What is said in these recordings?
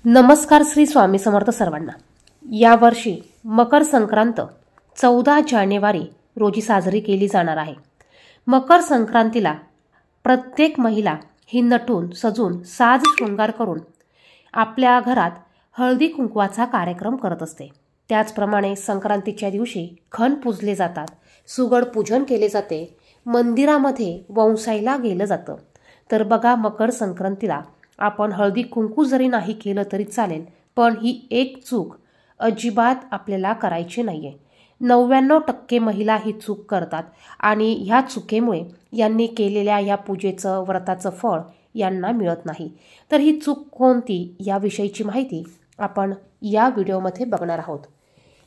नमस्कार श्री स्वामी समर्थ सर्वांना। यावर्षी मकर संक्रांत 14 जानेवारी रोजी साजरी केली जाणार आहे। मकर संक्रांतीला प्रत्येक महिला ही नटून सजून साज शृंगार करून आपल्या घरात हळदी कुंकवाचा कार्यक्रम करत असते। त्याचप्रमाणे संक्रांतीच्या दिवशी खण पूजले जातात, सुगड पूजन केले जाते, मंदिरामध्ये वंसायला गेलं जातं। तर बघा, मकर संक्रांतीला आपण हळदी कुंकू जरी नाही केलं तरी चालेल, पण ही एक चूक अजिबात आपल्याला करायची नाहीये। 99% महिला ही चूक करतात आणि ह्या चुकीमुळे यांनी केलेल्या या पूजेचं व्रताचं फळ यांना मिळत नाही। तर ही चूक कोणती याविषयीची माहिती आपण या व्हिडिओमध्ये बघणार आहोत।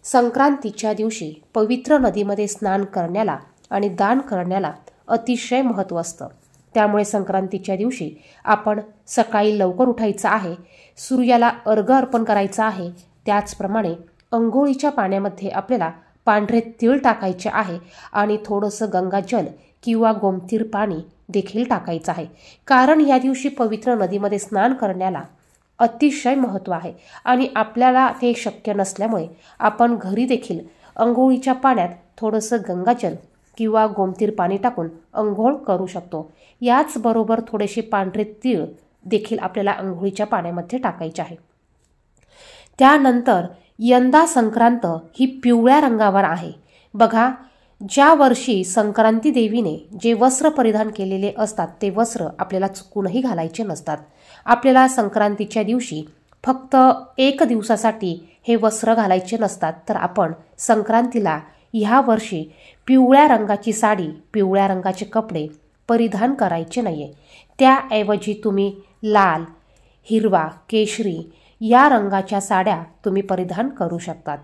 संक्रांतीच्या दिवशी पवित्र नदीमध्ये स्नान करण्याला आणि दान करण्याला अतिशय महत्त्व असतं। त्यामुळे संक्रांतीच्या दिवशी आपण सकाळी लवकर उठायचं आहे, सूर्याला अर्घ्य अर्पण करायचं आहे। त्याचप्रमाणे अंघोळीच्या पाण्यामध्ये आपल्याला पांढरे तीळ टाकायचे आहे आणि थोडंसं गंगाजल किंवा गोमतीर पाणी देखील टाकायचं आहे। कारण या दिवशी पवित्र नदीमध्ये स्नान करण्याला अतिशय महत्त्व आहे आणि आपल्याला ते शक्य नसल्यामुळे आपण घरी देखील अंघोळीच्या पाण्यात थोडंसं गंगाजल किंवा गोमतीर पाणी टाकून अंघोळ करू शकतो। याचबरोबर थोडेसे पांढरे तीळ देखील आपल्याला अंघोळीच्या पाण्यामध्ये टाकायचे आहे। त्यानंतर यंदा संक्रांत ही पिवळ्या रंगावर आहे। बघा, ज्या वर्षी संक्रांती देवीने जे वस्त्र परिधान केलेले असतात ते वस्त्र आपल्याला चुकूनही घालायचे नसतात। आपल्याला संक्रांतीच्या दिवशी फक्त 1 दिवसासाठी हे वस्त्र घालायचे नसतात। तर आपण संक्रांतीला ह्या वर्षी पिवळ्या रंगाची साडी, पिवळ्या रंगाचे कपडे परिधान करायचे नाहीये। त्याऐवजी तुम्ही लाल, हिरवा, केशरी या रंगाच्या साड्या तुम्ही परिधान करू शकतात।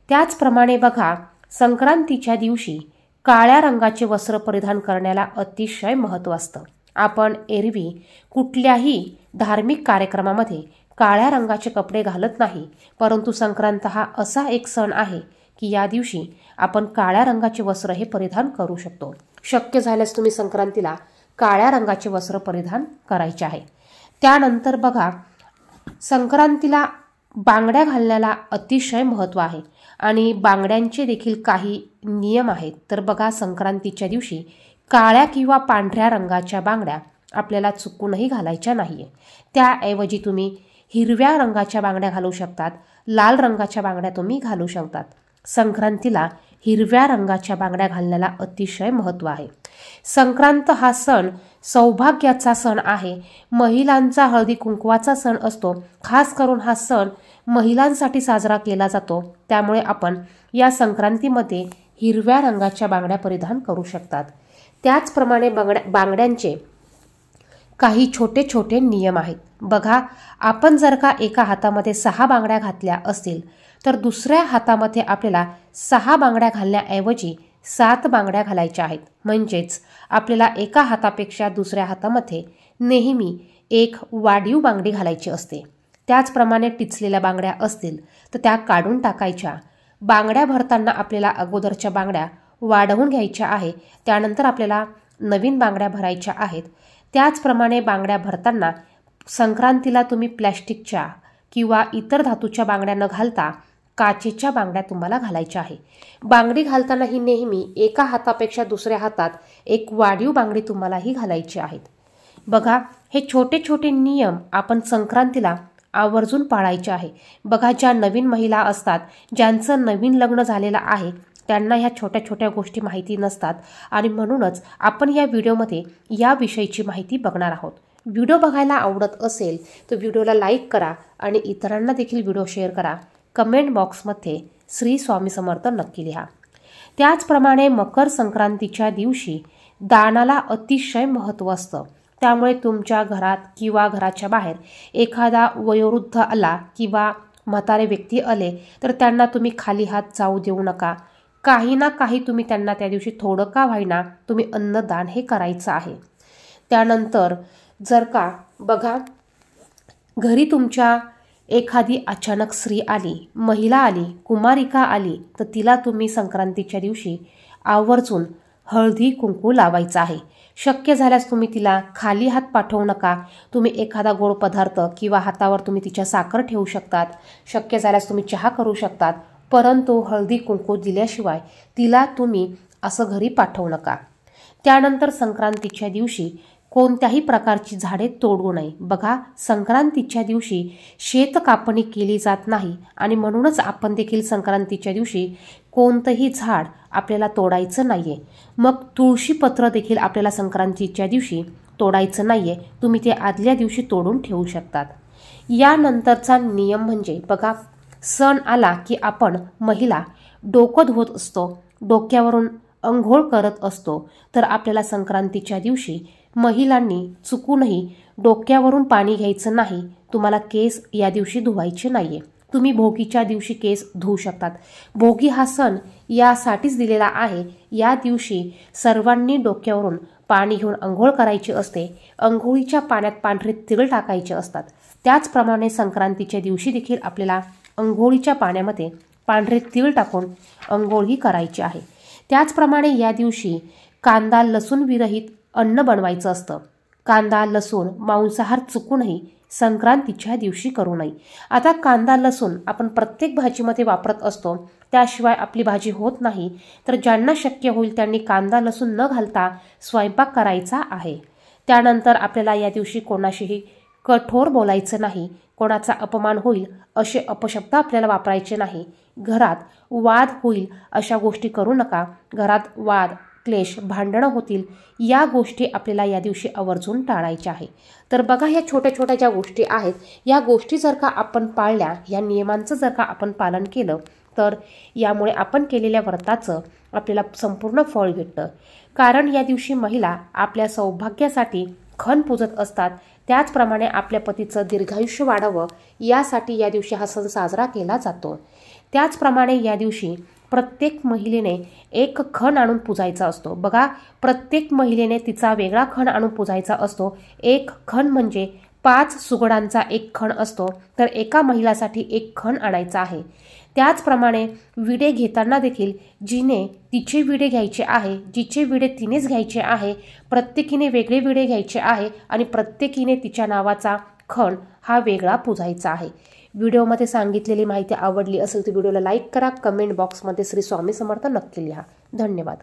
त्याचप्रमाणे बघा, संक्रांतीच्या दिवशी काळ्या रंगाचे वस्त्र परिधान करण्याला अतिशय महत्त्व असतं। आपण एरवी कुठल्याही धार्मिक कार्यक्रमामध्ये काळ्या रंगाचे कपडे घालत नाही, परंतु संक्रांत हा असा एक सण आहे की या दिवशी आपण काळ्या रंगाचे वस्त्र हे परिधान करू शकतो। शक्य झाल्यास तुम्ही संक्रांतीला काळ्या रंगाचे वस्त्र परिधान करायचे आहे। त्यानंतर बघा, संक्रांतीला बांगड्या घालण्याला अतिशय महत्त्व आहे आणि बांगड्यांचे देखील काही नियम आहेत। तर बघा, संक्रांतीच्या दिवशी काळ्या किंवा पांढऱ्या रंगाच्या बांगड्या आपल्याला चुकूनही घालायच्या नाहीये। त्याऐवजी तुम्ही हिरव्या रंगाच्या बांगड्या घालू शकतात, लाल रंगाच्या बांगड्या तुम्ही घालू शकतात। संक्रांतीला हिरव्या रंगाच्या बांगड्या घालण्याला अतिशय महत्त्व आहे। संक्रांत हा सण सौभाग्याचा सण आहे, महिलांचा हळदी कुंकवाचा सण असतो। खास करून हा सण महिलांसाठी साजरा केला जातो। त्यामुळे आपण या संक्रांतीमध्ये हिरव्या रंगाच्या बांगड्या परिधान करू शकतात। त्याचप्रमाणे बांगड्यांचे काही छोटे छोटे नियम आहेत। बघा, आपण जर का एका हातामध्ये 6 बांगड्या घातल्या असतील तर दुसऱ्या हातामध्ये आपल्याला 6 बांगड्या घालण्याऐवजी 7 बांगड्या घालायच्या आहेत। म्हणजेच आपल्याला एका हातापेक्षा दुसऱ्या हातामध्ये नेहमी एक वाढीव बांगडी घालायची असते। त्याचप्रमाणे टिचलेल्या बांगड्या असतील तर त्या काढून टाकायच्या। बांगड्या भरताना आपल्याला अगोदरच्या बांगड्या वाढवून घ्यायच्या आहे, त्यानंतर आपल्याला नवीन बांगड्या भरायच्या आहेत। त्याचप्रमाणे बांगड्या भरताना संक्रांतीला तुम्ही प्लॅस्टिकच्या किंवा इतर धातूच्या बांगड्या न घालता काचेच्या बांगड्या तुम्हाला घालायच्या आहे। बांगडी घालताना ही नेहमी एका हातापेक्षा दुसऱ्या हातात एक वाढीव बांगडी तुम्हालाही घालायची आहेत। बघा, हे छोटे छोटे नियम आपण संक्रांतीला आवर्जून पाळायचे आहे। बघा, ज्या नवीन महिला असतात, ज्यांचं नवीन लग्न झालेलं आहे, त्यांना ह्या छोट्या छोट्या गोष्टी माहिती नसतात आणि म्हणूनच आपण या व्हिडिओमध्ये याविषयीची माहिती बघणार आहोत। व्हिडिओ बघायला आवडत असेल तर व्हिडिओला लाईक करा आणि इतरांना देखील व्हिडिओ शेअर करा। कमेंट बॉक्समध्ये श्री स्वामी समर्थ नक्की लिहा। त्याचप्रमाणे मकर संक्रांतीच्या दिवशी दानाला अतिशय महत्त्व असतं। त्यामुळे तुमच्या घरात किंवा घराच्या बाहेर एखादा वयोवृद्ध आला किंवा म्हातारे व्यक्ती आले तर त्यांना तुम्ही खाली हात जाऊ देऊ नका। काही ना काही तुम्ही त्यांना त्या दिवशी थोडं का होईना तुम्ही अन्नदान हे करायचं आहे। त्यानंतर जर का बघा, घरी तुमच्या एखादी अचानक स्त्री आली, महिला आली, कुमारिका आली तर तिला तुम्ही संक्रांतीच्या दिवशी आवर्जून हळदी कुंकू लावायचं आहे। शक्य झाल्यास तुम्ही तिला खाली हात पाठवू नका. तुम्ही एखादा गोड पदार्थ किंवा हातावर तुम्ही तिच्या साखर ठेवू शकतात. शक्य झाल्यास तुम्ही चहा करू शकतात. परंतु हळदी कुंकू दिल्याशिवाय तिला तुम्ही असं घरी पाठवू नका. त्यानंतर संक्रांतीच्या दिवशी कोणत्याही प्रकारची झाडे तोडू नये. बघा, संक्रांतीच्या दिवशी शेत कापणी केली जात नाही आणि म्हणूनच आपण देखील संक्रांतीच्या दिवशी कोणतंही झाड आपल्याला तोडायचं नाहीये. मग तुळशीपत्र देखील आपल्याला संक्रांतीच्या दिवशी तोडायचं नाहीये. तुम्ही ते आदल्या दिवशी तोडून ठेवू शकतात. यानंतरचा नियम म्हणजे बघा, सण आला की आपण महिला डोकं धुवत असतो, डोक्यावरून अंघोळ करत असतो. तर आपल्याला संक्रांतीच्या दिवशी महिलांनी चुकूनही डोक्यावरून पाणी घ्यायचं नाही. तुम्हाला केस या दिवशी धुवायचे नाहीये. तुम्ही भोगीच्या दिवशी केस धुवू शकतात. भोगी हा सण यासाठीच दिलेला आहे. या दिवशी सर्वांनी डोक्यावरून पाणी घेऊन अंघोळ करायची असते. अंघोळीच्या पाण्यात पांढरे तीळ टाकायचे असतात. त्याचप्रमाणे संक्रांतीच्या दिवशी देखील आपल्याला अंघोळीच्या पाण्यामध्ये पांढरे तीळ टाकून अंघोळही करायची आहे. त्याचप्रमाणे या दिवशी कांदा लसूण विरहित अन्न बनवायचं असतं. कांदा लसूण मांसाहार चुकूनही संक्रांतीच्या दिवशी करू नये. आता कांदा लसूण आपण प्रत्येक भाजीमध्ये वापरत असतो, त्याशिवाय आपली भाजी होत नाही. तर ज्यांना शक्य होईल त्यांनी कांदा लसूण न घालता स्वयंपाक करायचा आहे. त्यानंतर आपल्याला या दिवशी कोणाशीही कठोर बोलायचं नाही. कोणाचा अपमान होईल असे अपशब्द आपल्याला वापरायचे नाही. घरात वाद होईल अशा गोष्टी करू नका. घरात वाद क्लेश भांडणं होतील या गोष्टी आपल्याला या दिवशी आवर्जून टाळायच्या आहे. तर बघा, ह्या छोट्या छोट्या ज्या गोष्टी आहेत या गोष्टी जर का आपण पाळल्या, या नियमांचं जर का आपण पालन केलं तर यामुळे आपण केलेल्या व्रताचं आपल्याला संपूर्ण फळ भेटतं. कारण या दिवशी महिला आपल्या सौभाग्यासाठी खण पूजत असतात. त्याचप्रमाणे आपल्या पतीचं दीर्घायुष्य वाढावं यासाठी या दिवशी हा सण साजरा केला जातो. त्याचप्रमाणे या दिवशी प्रत्येक महिलेने एक खण आणून पूजायचा असतो. बघा, प्रत्येक महिलेने तिचा वेगळा खण आणून पूजायचा असतो. एक खण म्हणजे 5 सुगडांचा एक खण असतो. तर एका महिलासाठी एक खण आणायचा आहे. त्याचप्रमाणे विडे घेताना देखील जिने तिचे विडे घ्यायचे आहे, जिचे विडे तिनेच घ्यायचे आहे, प्रत्येकीने वेगळे विडे घ्यायचे आहे आणि प्रत्येकीने तिच्या नावाचा खण हा वेगळा पूजायचा आहे. व्हिडिओमध्ये सांगितलेली माहिती आवडली असेल तर व्हिडिओला लाईक करा. कमेंट बॉक्समध्ये श्री स्वामी समर्थ नक्की लिहा. धन्यवाद.